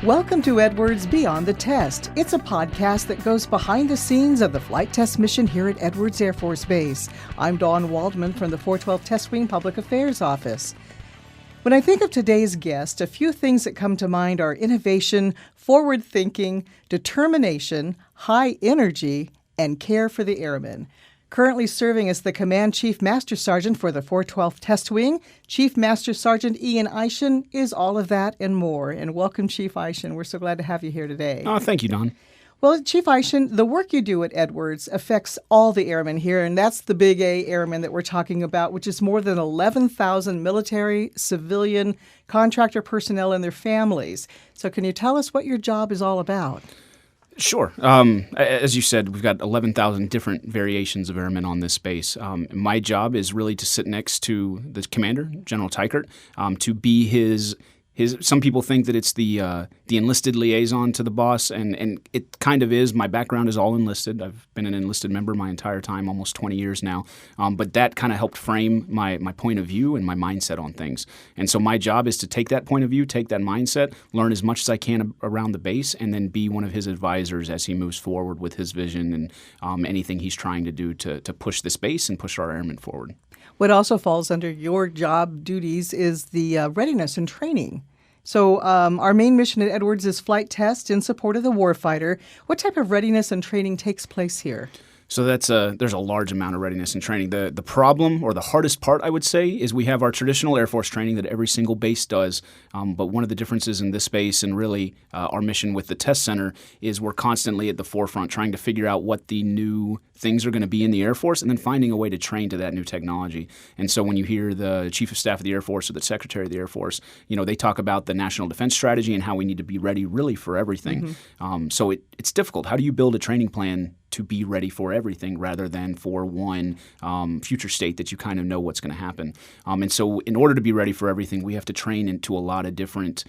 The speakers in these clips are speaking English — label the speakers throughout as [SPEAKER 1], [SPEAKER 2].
[SPEAKER 1] Welcome to Edwards Beyond the Test. It's a podcast that goes behind the scenes of the flight test mission here at Edwards Air Force Base. I'm Dawn Waldman from the 412 Test Wing Public Affairs Office. When I think of today's guest, a few things that come to mind are innovation, forward thinking, determination, high energy, and care for the airmen. Currently serving as the Command Chief Master Sergeant for the 412th Test Wing, Chief Master Sergeant Ian Eishen is all of that and more. And welcome, Chief Eishen. We're so glad to have you here today.
[SPEAKER 2] Oh, thank you, Don.
[SPEAKER 1] Well, Chief Eishen, the work you do at Edwards affects all the airmen here, and that's the Big A airmen that we're talking about, which is more than 11,000 military, civilian, contractor personnel and their families. So can you tell us what your job is all about?
[SPEAKER 2] Sure. As you said, we've got 11,000 different variations of airmen on this base. My job is really to sit next to the commander, General Teichert, to be his. Some people think that it's the enlisted liaison to the boss, and it kind of is. My background is all enlisted. I've been an enlisted member my entire time, almost 20 years now. But that kind of helped frame my point of view and my mindset on things. And so my job is to take that point of view, take that mindset, learn as much as I can around the base, and then be one of his advisors as he moves forward with his vision and anything he's trying to do to push this base and push our airmen forward.
[SPEAKER 1] What also falls under your job duties is the readiness and training. So our main mission at Edwards is flight test in support of the warfighter. What type of readiness and training takes place here?
[SPEAKER 2] So there's a large amount of readiness and training. The problem, or the hardest part, I would say, is we have our traditional Air Force training that every single base does. But one of the differences in this base and really our mission with the test center is we're constantly at the forefront trying to figure out what the new things are going to be in the Air Force and then finding a way to train to that new technology. And so when you hear the Chief of Staff of the Air Force or the Secretary of the Air Force, they talk about the National Defense Strategy and how we need to be ready really for everything. Mm-hmm. So it's difficult. How do you build a training plan to be ready for everything rather than for one future state that you kind of know what's going to happen? And so in order to be ready for everything, we have to train into a lot of different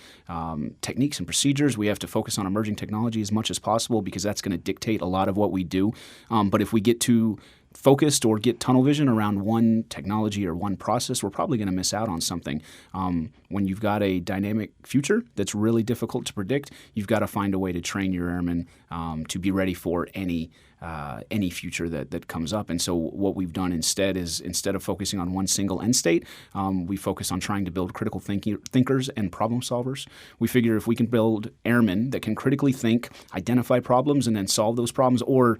[SPEAKER 2] techniques and procedures. We have to focus on emerging technology as much as possible because that's going to dictate a lot of what we do. But if we get too focused or get tunnel vision around one technology or one process, we're probably going to miss out on something. When you've got a dynamic future that's really difficult to predict, you've got to find a way to train your airmen to be ready for any future that comes up. And so what we've done instead is, instead of focusing on one single end state, we focus on trying to build critical thinkers and problem solvers. We figure if we can build airmen that can critically think, identify problems, and then solve those problems, or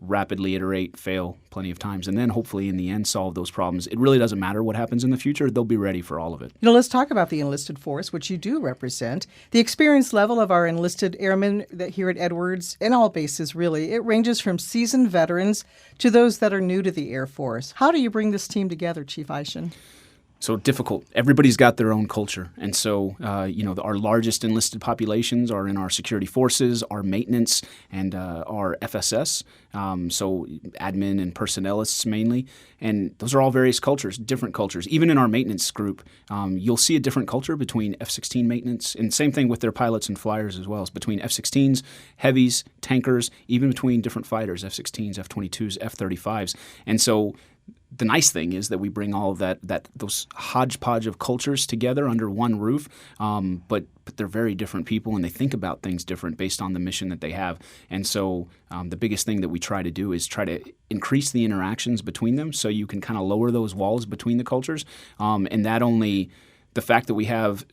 [SPEAKER 2] rapidly iterate, fail plenty of times, and then hopefully in the end solve those problems. It really doesn't matter what happens in the future. They'll be ready for all of it.
[SPEAKER 1] Let's talk about the enlisted force, which you do represent. The experience level of our enlisted airmen that here at Edwards, and all bases really, it ranges from seasoned veterans to those that are new to the Air Force. How do you bring this team together, Chief Eishen?
[SPEAKER 2] So difficult. Everybody's got their own culture. And so, our largest enlisted populations are in our security forces, our maintenance, and our FSS, so admin and personnelists mainly. And those are all various cultures, different cultures. Even in our maintenance group, you'll see a different culture between F-16 maintenance, and same thing with their pilots and flyers as well, as between F-16s, heavies, tankers, even between different fighters, F-16s, F-22s, F-35s. And so the nice thing is that we bring all of those hodgepodge of cultures together under one roof, but they're very different people and they think about things different based on the mission that they have. And so the biggest thing that we try to do is try to increase the interactions between them so you can kind of lower those walls between the cultures. And that only the fact that we have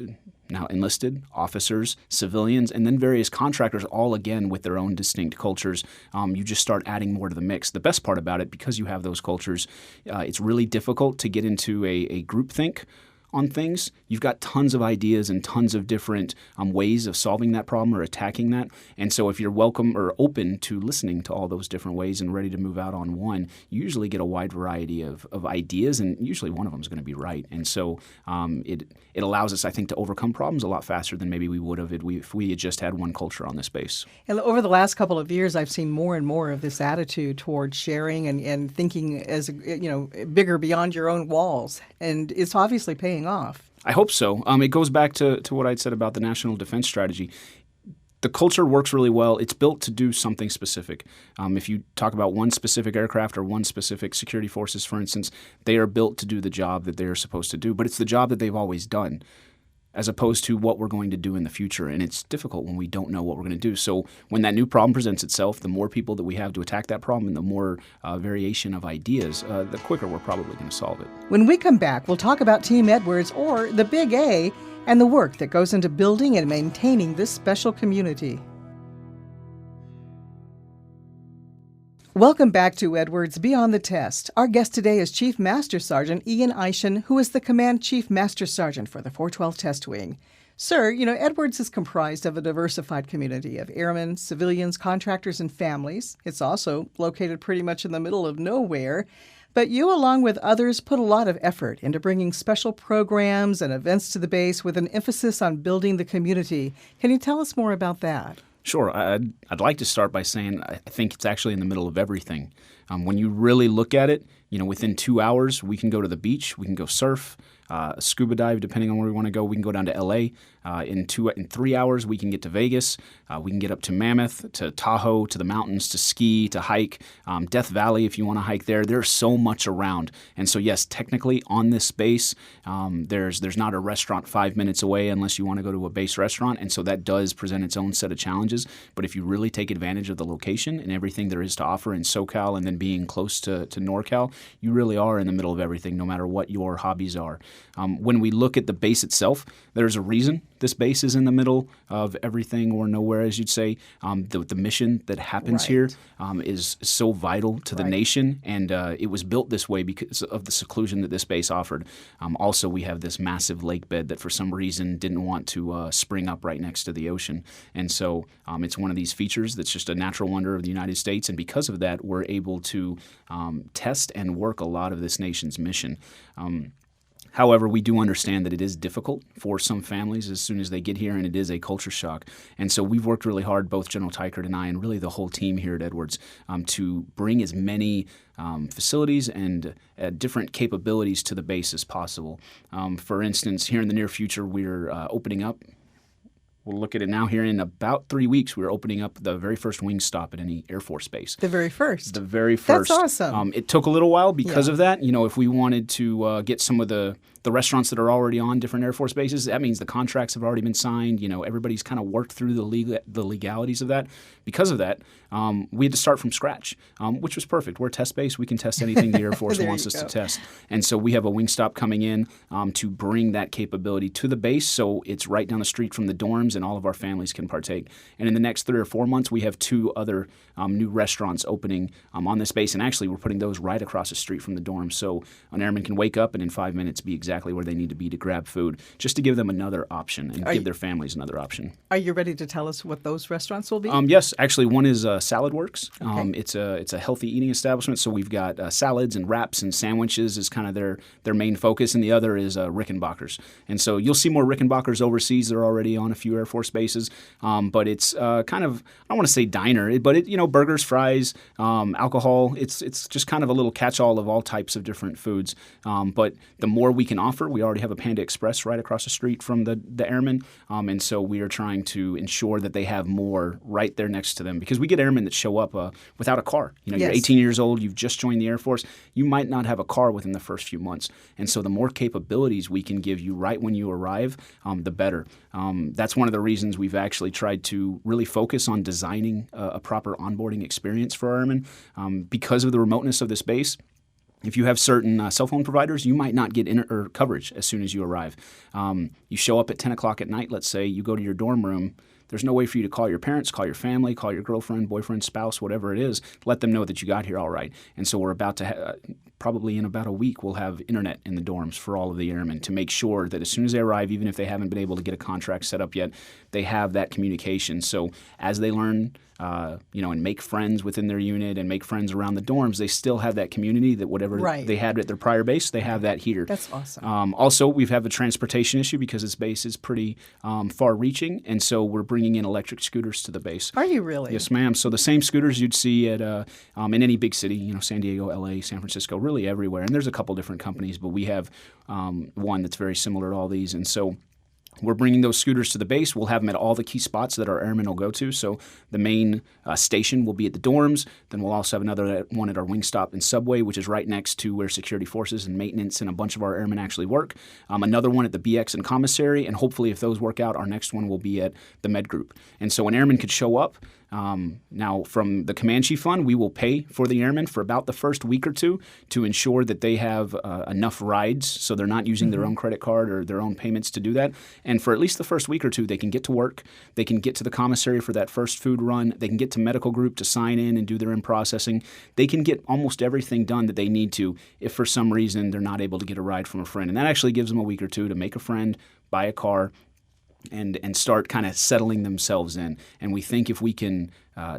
[SPEAKER 2] now enlisted, officers, civilians, and then various contractors, all again with their own distinct cultures, you just start adding more to the mix. The best part about it, because you have those cultures, it's really difficult to get into a groupthink on things. You've got tons of ideas and tons of different ways of solving that problem or attacking that. And so if you're welcome or open to listening to all those different ways and ready to move out on one, you usually get a wide variety of ideas, and usually one of them is going to be right. And so it allows us, I think, to overcome problems a lot faster than maybe we would have if we had just had one culture on this base.
[SPEAKER 1] And over the last couple of years, I've seen more and more of this attitude towards sharing and thinking as bigger beyond your own walls. And it's obviously paying off.
[SPEAKER 2] I hope so. It goes back to what I'd said about the National Defense Strategy. The culture works really well. It's built to do something specific. If you talk about one specific aircraft or one specific security forces, for instance, they are built to do the job that they are supposed to do, but it's the job that they've always done. as opposed to what we're going to do in the future. And it's difficult when we don't know what we're going to do. So when that new problem presents itself, the more people that we have to attack that problem and the more variation of ideas, the quicker we're probably going to solve it.
[SPEAKER 1] When we come back, we'll talk about Team Edwards, or the Big A, and the work that goes into building and maintaining this special community. Welcome back to Edwards Beyond the Test. Our guest today is Chief Master Sergeant Ian Eishen, who is the Command Chief Master Sergeant for the 412 Test Wing. Sir, Edwards is comprised of a diversified community of airmen, civilians, contractors, and families. It's also located pretty much in the middle of nowhere. But you, along with others, put a lot of effort into bringing special programs and events to the base with an emphasis on building the community. Can you tell us more about that?
[SPEAKER 2] Sure. I'd like to start by saying I think it's actually in the middle of everything. When you really look at it, within 2 hours, we can go to the beach, we can go surf, scuba dive, depending on where we want to go. We can go down to L.A. In 3 hours, we can get to Vegas. We can get up to Mammoth, to Tahoe, to the mountains, to ski, to hike. Death Valley, if you want to hike there. There's so much around. And so, yes, technically on this base, there's not a restaurant 5 minutes away unless you want to go to a base restaurant. And so that does present its own set of challenges. But if you really take advantage of the location and everything there is to offer in SoCal and then being close to NorCal, you really are in the middle of everything, no matter what your hobbies are. When we look at the base itself, there's a reason this base is in the middle of everything or nowhere, as you'd say. The mission that happens here is so vital to the nation, and it was built this way because of the seclusion that this base offered. Also, we have this massive lake bed that for some reason didn't want to spring up right next to the ocean. And so it's one of these features that's just a natural wonder of the United States, and because of that, we're able to test and work a lot of this nation's mission. However, we do understand that it is difficult for some families as soon as they get here, and it is a culture shock. And so we've worked really hard, both General Teichert and I, and really the whole team here at Edwards, to bring as many facilities and different capabilities to the base as possible. For instance, here in the near future, we're opening up. We'll look at it now. Here in about 3 weeks, we're opening up the very first wing stop at any Air Force base.
[SPEAKER 1] The very first?
[SPEAKER 2] The very first.
[SPEAKER 1] That's awesome.
[SPEAKER 2] It took a little while because of that. If we wanted to get some of the restaurants that are already on different Air Force bases, that means the contracts have already been signed. Everybody's kind of worked through the legalities of that. Because of that, we had to start from scratch, which was perfect. We're a test base. We can test anything the Air Force wants us to test. And so we have a wing stop coming in to bring that capability to the base, so it's right down the street from the dorms and all of our families can partake. And in the next 3 or 4 months, we have 2 other new restaurants opening on this base. And actually, we're putting those right across the street from the dorms, so an airman can wake up and in 5 minutes be exactly where they need to be to grab food, just to give them another option and give their families another option.
[SPEAKER 1] Are you ready to tell us what those restaurants will be?
[SPEAKER 2] Yes, actually, one is Salad Works.
[SPEAKER 1] Okay.
[SPEAKER 2] It's a healthy eating establishment, so we've got salads and wraps and sandwiches is kind of their main focus, and the other is Rickenbackers. And so you'll see more Rickenbackers overseas. They're already on a few Air Force bases, but it's kind of, I don't want to say diner, but burgers, fries, alcohol. It's just kind of a little catch-all of all types of different foods. But the more we can offer, we already have a Panda Express right across the street from the airmen, and so we are trying to ensure that they have more right there next to them, because we get airmen that show up without a car. You're 18 years old, you've just joined the Air Force, you might not have a car within the first few months, and so the more capabilities we can give you right when you arrive, the better. That's one of the reasons we've actually tried to really focus on designing a proper onboarding experience for our airmen, because of the remoteness of this base. If you have certain cell phone providers, you might not get coverage as soon as you arrive. You show up at 10 o'clock at night, let's say, you go to your dorm room, there's no way for you to call your parents, call your family, call your girlfriend, boyfriend, spouse, whatever it is, let them know that you got here all right. And so we're about to probably in about a week, we'll have internet in the dorms for all of the airmen to make sure that as soon as they arrive, even if they haven't been able to get a contract set up yet, they have that communication. So as they learn, and make friends within their unit and make friends around the dorms, they still have that community that whatever they had at their prior base, they have that here.
[SPEAKER 1] That's awesome.
[SPEAKER 2] Also, we have a transportation issue because this base is pretty far-reaching, and so we're bringing in electric scooters to the base.
[SPEAKER 1] Are you really?
[SPEAKER 2] Yes, ma'am. So the same scooters you'd see at in any big city, San Diego, L.A., San Francisco, really everywhere. And there's a couple different companies, but we have one that's very similar to all these, and so We're bringing those scooters to the base. We'll have them at all the key spots that our airmen will go to. So the main station will be at the dorms. Then we'll also have another one at our wing stop and subway, which is right next to where security forces and maintenance and a bunch of our airmen actually work. Another one at the BX and commissary. And hopefully, if those work out, our next one will be at the med group. And so an airman could show up. Now, from the Command Chief Fund, we will pay for the airmen for about the first week or two to ensure that they have enough rides so they're not using their own credit card or their own payments to do that. And for at least the first week or two, they can get to work. They can get to the commissary for that first food run. They can get to medical group to sign in and do their in-processing. They can get almost everything done that they need to if for some reason they're not able to get a ride from a friend. And that actually gives them a week or two to make a friend, buy a car, and start kind of settling themselves in. And we think if we can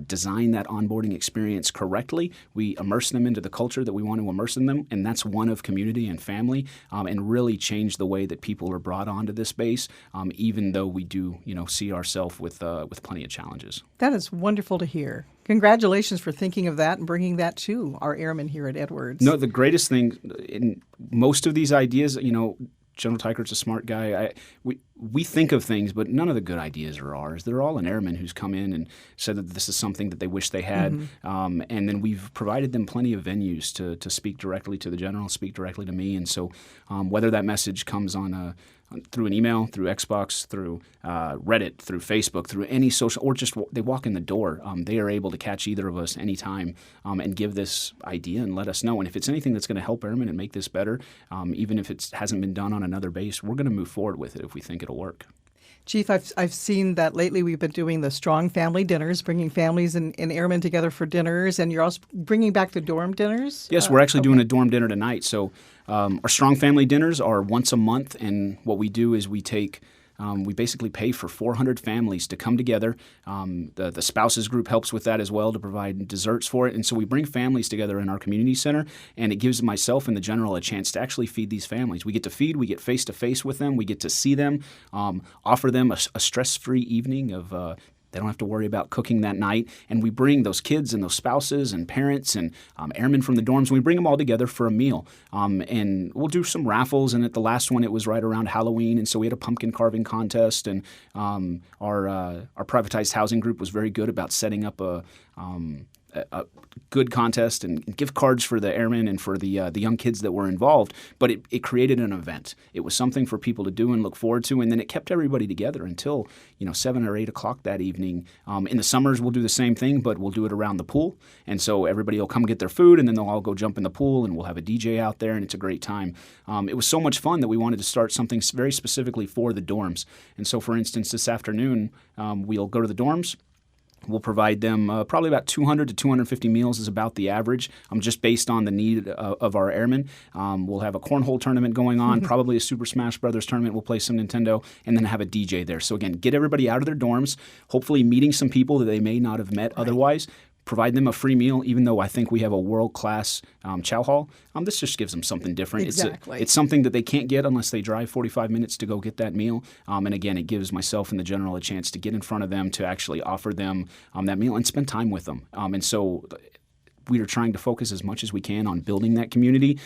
[SPEAKER 2] design that onboarding experience correctly, we immerse them into the culture that we want to immerse in them, and that's one of community and family, and really change the way that people are brought onto this base, even though we do, see ourselves with plenty of challenges. That
[SPEAKER 1] is wonderful to hear. Congratulations for thinking of that and bringing that to our airmen here at Edwards.
[SPEAKER 2] No, the greatest thing in most of these ideas, General Teichert's a smart guy. We think of things, but none of the good ideas are ours. They're all an airman who's come in and said that this is something that they wish they had. And then we've provided them plenty of venues to speak directly to the general, speak directly to me. And so whether that message comes on through an email, through Xbox, through Reddit, through Facebook, through any social, or just they walk in the door, they are able to catch either of us anytime and give this idea and let us know. And if it's anything that's going to help airmen and make this better, even if it hasn't been done on another base, we're going to move forward with it if we think it'll work.
[SPEAKER 1] Chief, I've seen that lately we've been doing the strong family dinners, bringing families and airmen together for dinners, and you're also bringing back the dorm dinners?
[SPEAKER 2] Yes, we're actually doing a dorm dinner tonight. So our strong family dinners are once a month, and what we do is we basically pay for 400 families to come together. The spouses group helps with that as well to provide desserts for it. And so we bring families together in our community center, and it gives myself and the general a chance to actually feed these families. We get to feed, we get face-to-face with them, we get to see them, offer them a stress-free evening of they don't have to worry about cooking that night. And we bring those kids and those spouses and parents and airmen from the dorms, and we bring them all together for a meal. And we'll do some raffles. And at the last one, it was right around Halloween. And so we had a pumpkin carving contest. And our privatized housing group was very good about setting up a good contest and gift cards for the airmen and for the young kids that were involved. But it created an event. It was something for people to do and look forward to, and then it kept everybody together until 7 or 8 o'clock that evening. In the summers, we'll do the same thing, but we'll do it around the pool. And so everybody will come get their food, and then they'll all go jump in the pool, and we'll have a DJ out there, and it's a great time. It was so much fun that we wanted to start something very specifically for the dorms. And so, for instance, this afternoon, we'll go to the dorms. We'll provide them probably about 200 to 250 meals is about the average, just based on the need of our airmen. We'll have a cornhole tournament going on, probably a Super Smash Brothers tournament. We'll play some Nintendo and then have a DJ there. So again, get everybody out of their dorms, hopefully meeting some people that they may not have met otherwise. Provide them a free meal, even though I think we have a world-class chow hall. This just gives them something different.
[SPEAKER 1] Exactly.
[SPEAKER 2] It's something that they can't get unless they drive 45 minutes to go get that meal. And again, it gives myself and the general a chance to get in front of them, to actually offer them that meal and spend time with them. And so we are trying to focus as much as we can on building that community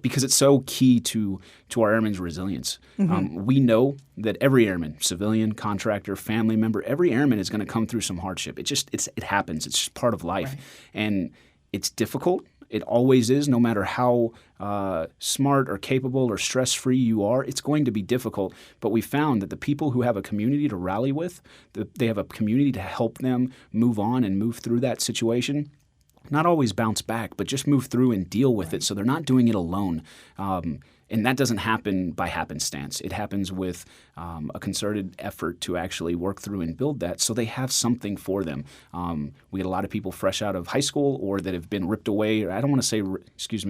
[SPEAKER 2] because it's so key to our airmen's resilience. We know that every airman, civilian, contractor, family member, every airman is going to come through some hardship. It happens. It's just part of life. Right. And it's difficult. It always is, no matter how smart or capable or stress-free you are. It's going to be difficult. But we found that the people who have a community to rally with, they have a community to help them move on and move through that situation, not always bounce back, but just move through and deal with it so they're not doing it alone. And that doesn't happen by happenstance. It happens with a concerted effort to actually work through and build that so they have something for them. We get a lot of people fresh out of high school or that have been ripped away. Or I don't want to say,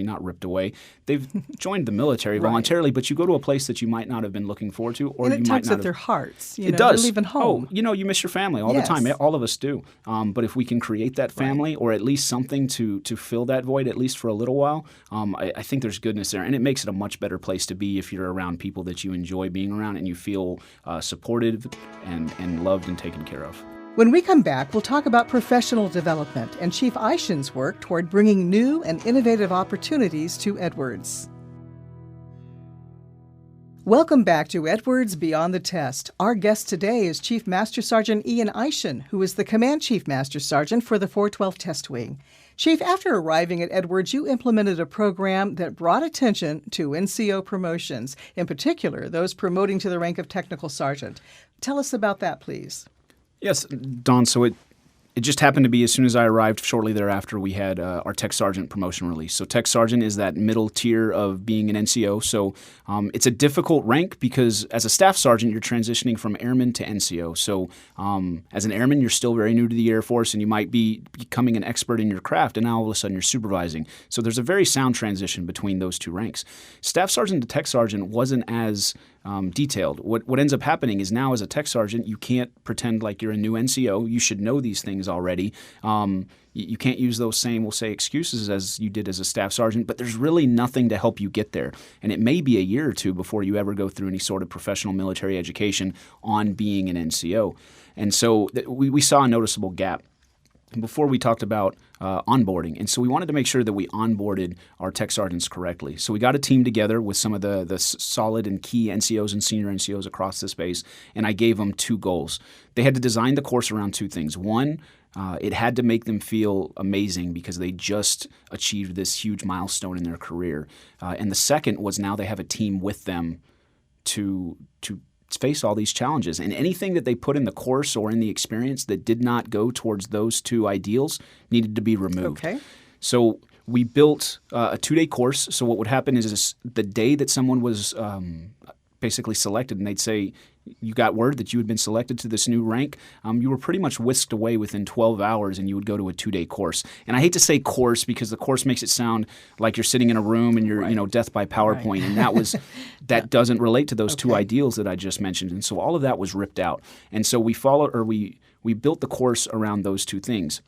[SPEAKER 2] not ripped away. They've joined the military voluntarily, but you go to a place that you might not have been looking forward to. Or
[SPEAKER 1] and it
[SPEAKER 2] you
[SPEAKER 1] tugs
[SPEAKER 2] might not
[SPEAKER 1] at their hearts.
[SPEAKER 2] It does.
[SPEAKER 1] They're leaving home.
[SPEAKER 2] You miss your family all the time. All of us do. But if we can create that family or at least something to fill that void, at least for a little while, I think there's goodness there. And it makes it a much better place to be if you're around people that you enjoy being around and you feel supported and loved and taken care of.
[SPEAKER 1] When we come back, we'll talk about professional development and Chief Eishen's work toward bringing new and innovative opportunities to Edwards. Welcome back to Edwards Beyond the Test. Our guest today is Chief Master Sergeant Ian Eishen, who is the Command Chief Master Sergeant for the 412 Test Wing. Chief, after arriving at Edwards, you implemented a program that brought attention to NCO promotions, in particular those promoting to the rank of Technical Sergeant. Tell us about that, please.
[SPEAKER 2] Yes, Dawn, so it just happened to be as soon as I arrived, shortly thereafter, we had our Tech Sergeant promotion release. So Tech Sergeant is that middle tier of being an NCO. So it's a difficult rank because as a Staff Sergeant, you're transitioning from Airman to NCO. So as an Airman, you're still very new to the Air Force and you might be becoming an expert in your craft, and now all of a sudden you're supervising. So there's a very sound transition between those two ranks. Staff Sergeant to Tech Sergeant wasn't as detailed. What ends up happening is now as a Tech Sergeant, you can't pretend like you're a new NCO. You should know these things already. You can't use those same, we'll say, excuses as you did as a Staff Sergeant, but there's really nothing to help you get there. And it may be a year or two before you ever go through any sort of professional military education on being an NCO. And so we saw a noticeable gap. Before we talked about onboarding. And so we wanted to make sure that we onboarded our Tech Sergeants correctly. So we got a team together with some of the solid and key NCOs and senior NCOs across the space, and I gave them two goals. They had to design the course around two things. One, it had to make them feel amazing because they just achieved this huge milestone in their career. And the second was now they have a team with them to face all these challenges. And anything that they put in the course or in the experience that did not go towards those two ideals needed to be removed.
[SPEAKER 1] Okay.
[SPEAKER 2] So we built a 2-day course. So what would happen is the day that someone was basically selected and they'd say, you got word that you had been selected to this new rank, you were pretty much whisked away within 12 hours and you would go to a 2-day course. And I hate to say course because the course makes it sound like you're sitting in a room and you're death by PowerPoint. Right. And that doesn't relate to those two ideals that I just mentioned. And so all of that was ripped out. And so we built the course around those two things.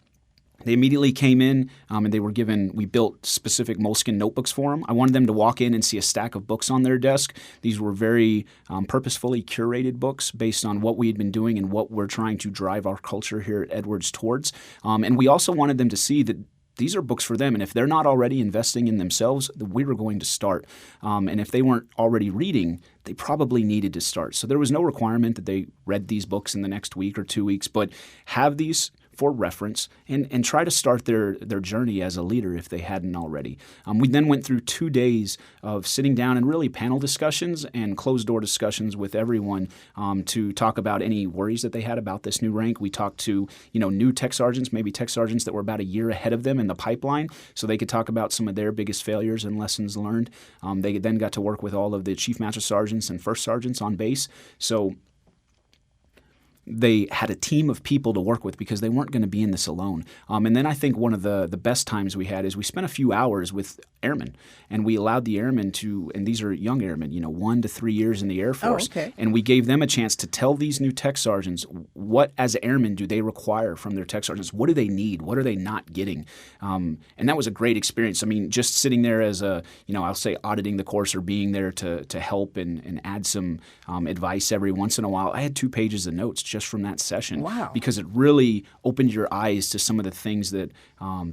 [SPEAKER 2] They immediately came in and we built specific moleskin notebooks for them. I wanted them to walk in and see a stack of books on their desk. These were very purposefully curated books based on what we had been doing and what we're trying to drive our culture here at Edwards towards. And we also wanted them to see that these are books for them. And if they're not already investing in themselves, we were going to start. And if they weren't already reading, they probably needed to start. So there was no requirement that they read these books in the next week or 2 weeks, but have these for reference and try to start their journey as a leader if they hadn't already. We then went through 2 days of sitting down and really panel discussions and closed-door discussions with everyone to talk about any worries that they had about this new rank. We talked to new Tech Sergeants, maybe Tech Sergeants that were about a year ahead of them in the pipeline, so they could talk about some of their biggest failures and lessons learned. They then got to work with all of the Chief Master Sergeants and First Sergeants on base. So they had a team of people to work with because they weren't going to be in this alone. And then I think one of the best times we had is we spent a few hours with airmen, and we allowed the airmen and these are young airmen, 1 to 3 years in the Air Force.
[SPEAKER 1] Oh, okay.
[SPEAKER 2] And we gave them a chance to tell these new Tech Sergeants what, as airmen, do they require from their Tech Sergeants? What do they need? What are they not getting? And that was a great experience. I mean, just sitting there as I'll say auditing the course or being there to help and add some advice every once in a while. I had 2 pages of notes just from that session.
[SPEAKER 1] Wow.
[SPEAKER 2] Because it really opened your eyes to some of the things that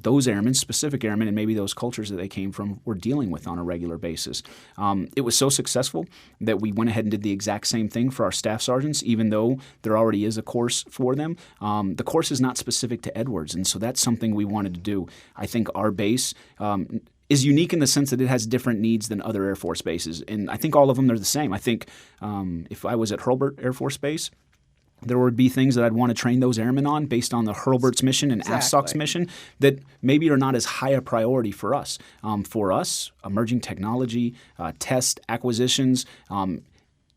[SPEAKER 2] those airmen, specific airmen, and maybe those cultures that they came from were dealing with on a regular basis. It was so successful that we went ahead and did the exact same thing for our Staff Sergeants, even though there already is a course for them. The course is not specific to Edwards, and so that's something we wanted to do. I think our base is unique in the sense that it has different needs than other Air Force bases, and I think all of them are the same. I think if I was at Hurlburt Air Force Base, there would be things that I'd want to train those airmen on based on the Hurlburt's mission and AFSOC's mission that maybe are not as high a priority for us. For us, emerging technology, test acquisitions,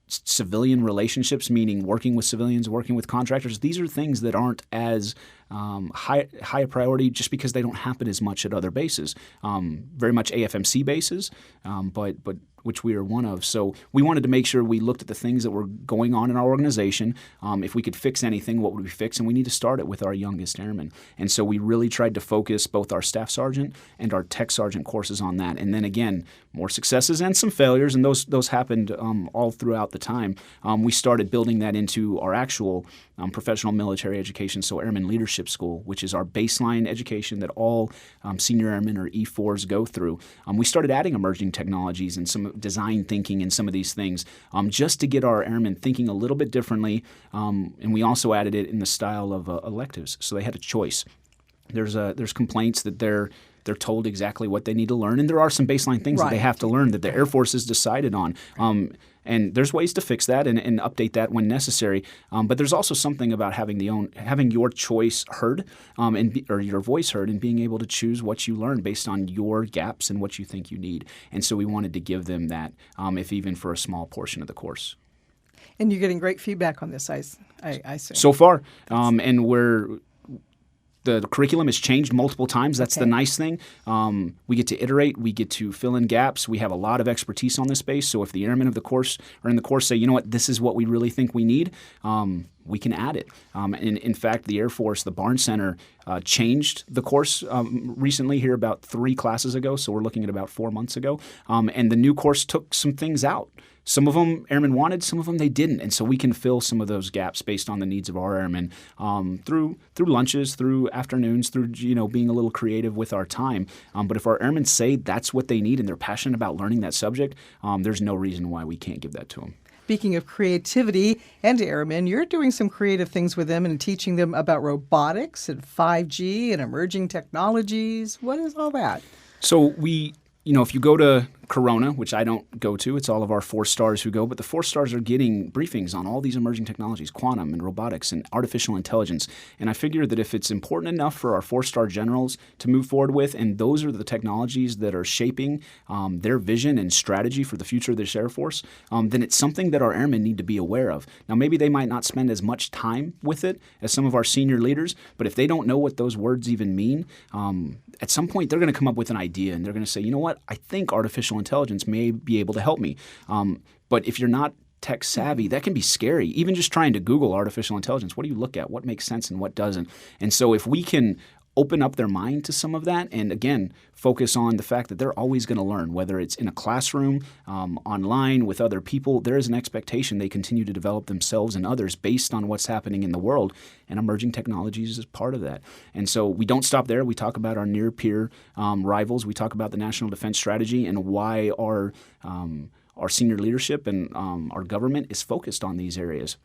[SPEAKER 2] civilian relationships, meaning working with civilians, working with contractors, these are things that aren't as high a priority just because they don't happen as much at other bases. Very much AFMC bases, but which we are one of. So we wanted to make sure we looked at the things that were going on in our organization. If we could fix anything, what would we fix? And we need to start it with our youngest airmen. And so we really tried to focus both our Staff Sergeant and our Tech Sergeant courses on that. And then again, more successes and some failures, and those happened all throughout the time. We started building that into our actual professional military education, so airman leadership Leadership School, which is our baseline education that all senior airmen or E4s go through. We started adding emerging technologies and some design thinking and some of these things just to get our airmen thinking a little bit differently. And we also added it in the style of electives, so they had a choice. There's complaints that they're told exactly what they need to learn, and there are some baseline things that they have to learn that the Air Force has decided on. And there's ways to fix that and update that when necessary. But there's also something about having your choice heard or your voice heard and being able to choose what you learn based on your gaps and what you think you need. And so we wanted to give them that, if even for a small portion of the course.
[SPEAKER 1] And you're getting great feedback on this, I assume.
[SPEAKER 2] So far. And the curriculum has changed multiple times. That's the nice thing. We get to iterate. We get to fill in gaps. We have a lot of expertise on this space. So if the airmen of the course or in the course say, you know what, this is what we really think we need, we can add it. And in fact, the Air Force, the Barnes Center, changed the course recently here about 3 classes ago. So we're looking at about 4 months ago. And the new course took some things out. Some of them airmen wanted, some of them they didn't. And so we can fill some of those gaps based on the needs of our airmen through lunches, through afternoons, through being a little creative with our time. But if our airmen say that's what they need and they're passionate about learning that subject, there's no reason why we can't give that to them.
[SPEAKER 1] Speaking of creativity and airmen, you're doing some creative things with them and teaching them about robotics and 5G and emerging technologies. What is all that?
[SPEAKER 2] So if you go to Corona, which I don't go to, it's all of our 4-stars who go, but the 4-stars are getting briefings on all these emerging technologies, quantum and robotics and artificial intelligence. And I figure that if it's important enough for our 4-star generals to move forward with, and those are the technologies that are shaping their vision and strategy for the future of this Air Force, then it's something that our airmen need to be aware of. Now, maybe they might not spend as much time with it as some of our senior leaders, but if they don't know what those words even mean, at some point they're going to come up with an idea and they're going to say, you know what, I think artificial intelligence may be able to help me. But if you're not tech savvy, that can be scary. Even just trying to Google artificial intelligence, what do you look at? What makes sense and what doesn't? And so if we can open up their mind to some of that and, again, focus on the fact that they're always going to learn, whether it's in a classroom, online with other people, there is an expectation they continue to develop themselves and others based on what's happening in the world, and emerging technologies is part of that. And so we don't stop there. We talk about our near-peer rivals. We talk about the National Defense Strategy and why our senior leadership and our government is focused on these areas.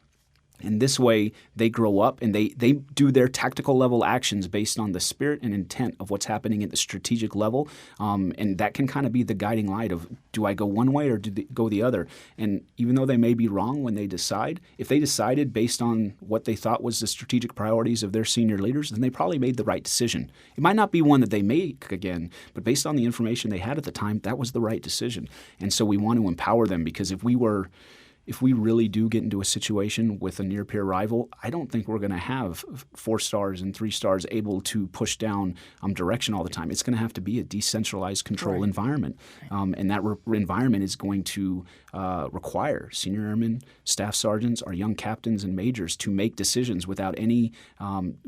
[SPEAKER 2] And this way, they grow up and they do their tactical level actions based on the spirit and intent of what's happening at the strategic level. And that can kind of be the guiding light of, do I go one way or do they go the other? And even though they may be wrong when they decide, if they decided based on what they thought was the strategic priorities of their senior leaders, then they probably made the right decision. It might not be one that they make again, but based on the information they had at the time, that was the right decision. And so we want to empower them, because if we really do get into a situation with a near-peer rival, I don't think we're going to have 4-stars and 3-stars able to push down direction all the time. It's going to have to be a decentralized control environment. And that environment is going to require senior airmen, staff sergeants, our young captains and majors to make decisions without any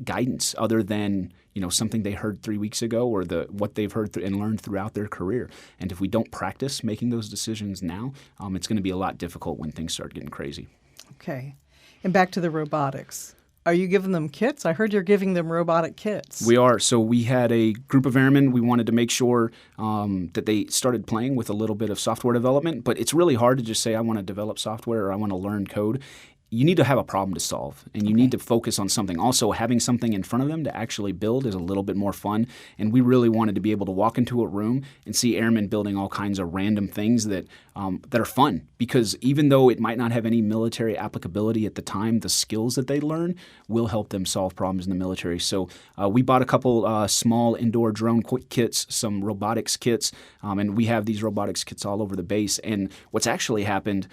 [SPEAKER 2] guidance other than something they heard 3 weeks ago or what they've heard and learned throughout their career. And if we don't practice making those decisions now, it's going to be a lot difficult when things start getting crazy. Okay.
[SPEAKER 1] And back to the robotics. Are you giving them kits? I heard you're giving them robotic kits.
[SPEAKER 2] We are. So we had a group of airmen. We wanted to make sure that they started playing with a little bit of software development. But it's really hard to just say, I want to develop software or I want to learn code. You need to have a problem to solve, and you need to focus on something. Also, having something in front of them to actually build is a little bit more fun, and we really wanted to be able to walk into a room and see airmen building all kinds of random things that are fun, because even though it might not have any military applicability at the time, the skills that they learn will help them solve problems in the military. So we bought a couple small indoor drone kits, some robotics kits, and we have these robotics kits all over the base. And what's actually happened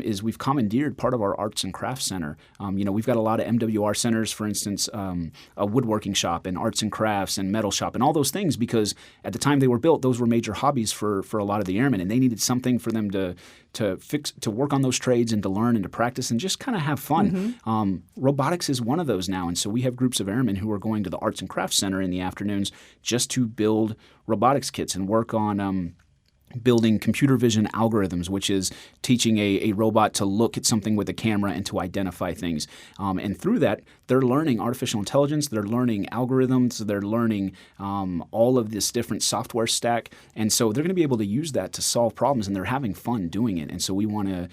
[SPEAKER 2] is we've commandeered part of our arts and crafts center. We've got a lot of MWR centers, for instance, a woodworking shop and arts and crafts and metal shop and all those things, because at the time they were built, those were major hobbies for a lot of the airmen, and they needed something for them to work on those trades and to learn and to practice and just kind of have fun. Robotics is one of those now, and so we have groups of airmen who are going to the arts and crafts center in the afternoons just to build robotics kits and work on building computer vision algorithms, which is teaching a robot to look at something with a camera and to identify things. And through that, they're learning artificial intelligence, they're learning algorithms, they're learning all of this different software stack. And so they're going to be able to use that to solve problems, and they're having fun doing it. And so we want to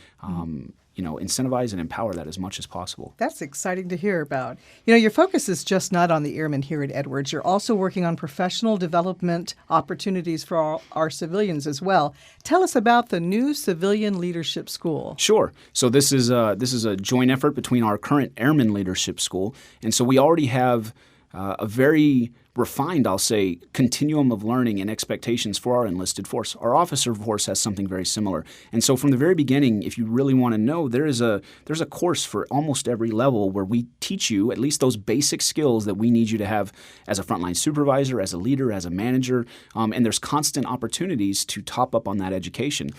[SPEAKER 2] incentivize and empower that as much as possible.
[SPEAKER 1] That's exciting to hear about. Your focus is just not on the airmen here at Edwards. You're also working on professional development opportunities for our civilians as well. Tell us about the new Civilian Leadership School.
[SPEAKER 2] Sure. So this is a joint effort between our current Airmen Leadership School, and so we already have a very refined, I'll say, continuum of learning and expectations for our enlisted force. Our officer force has something very similar. And so from the very beginning, if you really want to know, there's a course for almost every level where we teach you at least those basic skills that we need you to have as a frontline supervisor, as a leader, as a manager, and there's constant opportunities to top up on that education.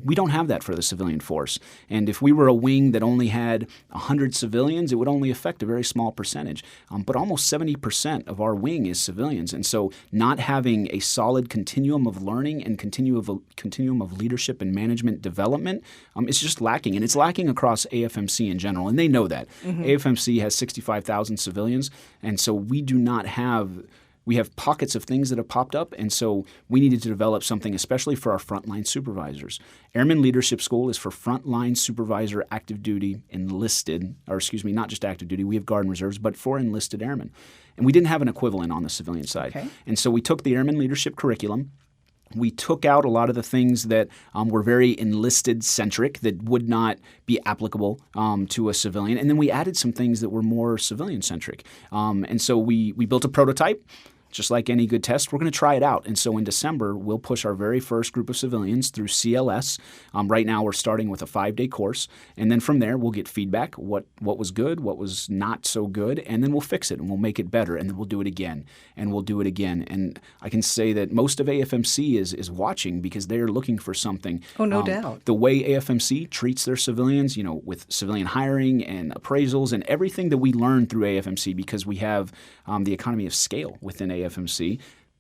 [SPEAKER 2] We don't have that for the civilian force. And if we were a wing that only had 100 civilians, it would only affect a very small percentage. But almost 70% of our wing is civilians. And so not having a solid continuum of learning and continuum of leadership and management development is just lacking. And it's lacking across AFMC in general. And they know that. Mm-hmm. AFMC has 65,000 civilians. And so we have pockets of things that have popped up, and so we needed to develop something especially for our frontline supervisors. Airmen Leadership School is for frontline supervisor active duty enlisted, not just active duty, we have Guard and Reserves, but for enlisted airmen. And we didn't have an equivalent on the civilian side. Okay. And so we took the Airmen Leadership curriculum. We took out a lot of the things that were very enlisted-centric that would not be applicable to a civilian. And then we added some things that were more civilian-centric. And so we built a prototype. Just like any good test, we're going to try it out. And so in December, we'll push our very first group of civilians through CLS. Right now, we're starting with a 5-day course. And then from there, we'll get feedback, what was good, what was not so good, and then we'll fix it and we'll make it better. And then we'll do it again and we'll do it again. And I can say that most of AFMC is watching because they are looking for something.
[SPEAKER 1] Oh, no doubt.
[SPEAKER 2] The way AFMC treats their civilians, with civilian hiring and appraisals and everything that we learn through AFMC, because we have the economy of scale within AFMC.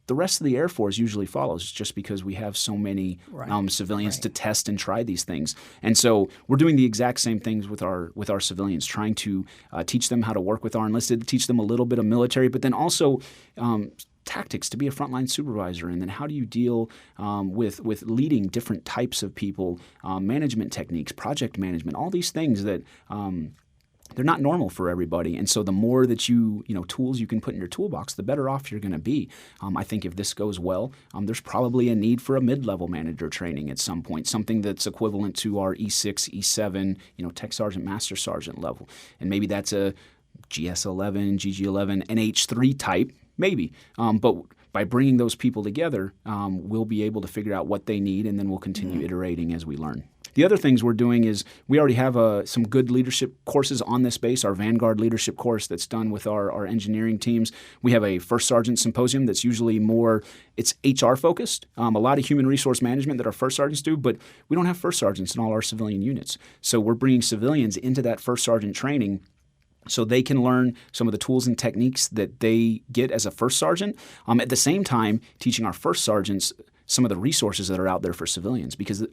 [SPEAKER 2] The rest of the Air Force usually follows just because we have so many civilians to test and try these things. And so we're doing the exact same things with our civilians, trying to teach them how to work with our enlisted, teach them a little bit of military, but then also tactics to be a frontline supervisor, and then how do you deal with leading different types of people, management techniques, project management, all these things that they're not normal for everybody. And so the more that tools you can put in your toolbox, the better off you're going to be. I think if this goes well, there's probably a need for a mid-level manager training at some point, something that's equivalent to our E6, E7, Tech Sergeant, Master Sergeant level. And maybe that's a GS11, GG11, NH3 type, maybe. But by bringing those people together, we'll be able to figure out what they need, and then we'll continue iterating as we learn. The other things we're doing is we already have some good leadership courses on this base, our Vanguard leadership course that's done with our engineering teams. We have a First Sergeant Symposium that's usually it's HR focused, a lot of human resource management that our First Sergeants do, but we don't have First Sergeants in all our civilian units. So we're bringing civilians into that First Sergeant training so they can learn some of the tools and techniques that they get as a First Sergeant, at the same time teaching our First Sergeants some of the resources that are out there for civilians, because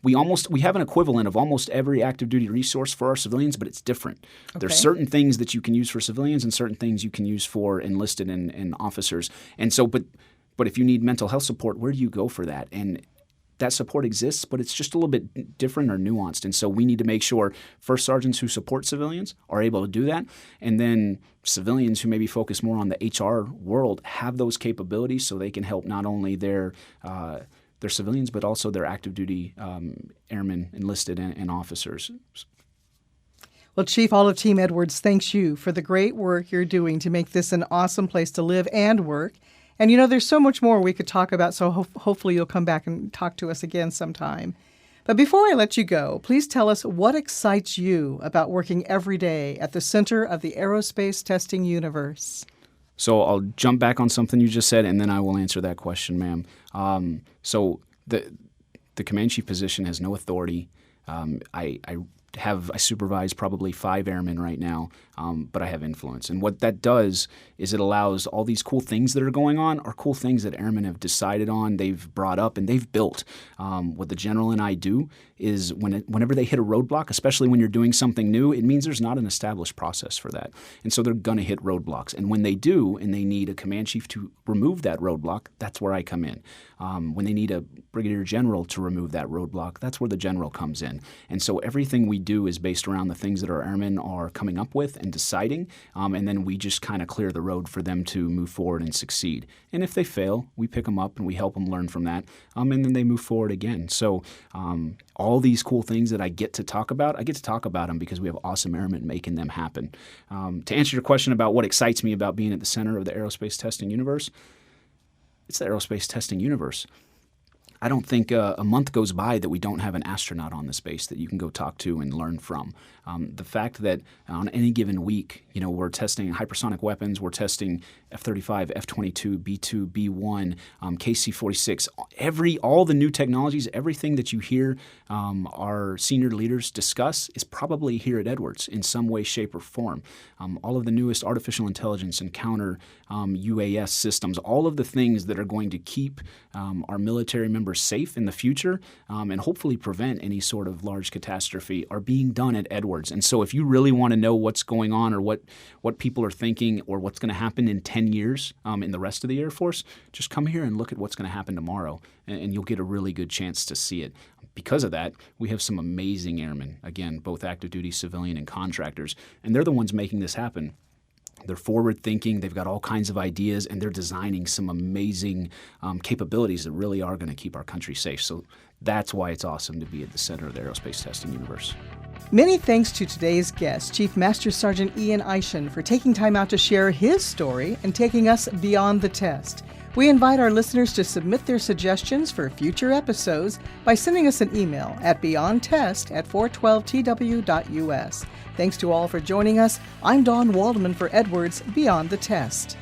[SPEAKER 2] we have an equivalent of almost every active duty resource for our civilians, but it's different. Okay. There's certain things that you can use for civilians and certain things you can use for enlisted and officers. And so, but if you need mental health support, where do you go for that? And that support exists, but it's just a little bit different or nuanced. And so we need to make sure First Sergeants who support civilians are able to do that. And then civilians who maybe focus more on the HR world have those capabilities so they can help not only their civilians, but also their active duty airmen, enlisted, and officers.
[SPEAKER 1] Well, Chief, all of Team Edwards thanks you for the great work you're doing to make this an awesome place to live and work. And, there's so much more we could talk about, so hopefully you'll come back and talk to us again sometime. But before I let you go, please tell us what excites you about working every day at the center of the aerospace testing universe.
[SPEAKER 2] So I'll jump back on something you just said, and then I will answer that question, ma'am. So the command chief position has no authority. I I supervise probably 5 airmen right now, but I have influence. And what that does is it allows all these cool things that are going on are cool things that airmen have decided on, they've brought up, and they've built. What the general and I do is whenever they hit a roadblock, especially when you're doing something new, it means there's not an established process for that. And so they're going to hit roadblocks. And when they do, and they need a command chief to remove that roadblock, that's where I come in. When they need a brigadier general to remove that roadblock, that's where the general comes in. And so everything we do is based around the things that our airmen are coming up with and deciding, and then we just kind of clear the road for them to move forward and succeed. And if they fail, we pick them up and we help them learn from that, and then they move forward again. So all these cool things that I get to talk about, I get to talk about them because we have awesome airmen making them happen. To answer your question about what excites me about being at the center of the aerospace testing universe, it's the aerospace testing universe. I don't think a month goes by that we don't have an astronaut on the space that you can go talk to and learn from. The fact that on any given week, we're testing hypersonic weapons, we're testing F-35, F-22, B-2, B-1, KC-46, all the new technologies, everything that you hear our senior leaders discuss is probably here at Edwards in some way, shape, or form. All of the newest artificial intelligence and counter UAS systems, all of the things that are going to keep our military members safe in the future and hopefully prevent any sort of large catastrophe are being done at Edwards. And so if you really want to know what's going on or what people are thinking or what's going to happen in 10 years in the rest of the Air Force, just come here and look at what's going to happen tomorrow, and you'll get a really good chance to see it. Because of that, we have some amazing airmen, again, both active duty, civilian, and contractors, and they're the ones making this happen. They're forward-thinking, they've got all kinds of ideas, and they're designing some amazing capabilities that really are going to keep our country safe. So that's why it's awesome to be at the center of the aerospace testing universe.
[SPEAKER 1] Many thanks to today's guest, Chief Master Sergeant Ian Eishen, for taking time out to share his story and taking us beyond the test. We invite our listeners to submit their suggestions for future episodes by sending us an email at beyondtest@412tw.us. Thanks to all for joining us. I'm Dawn Waldman for Edwards Beyond the Test.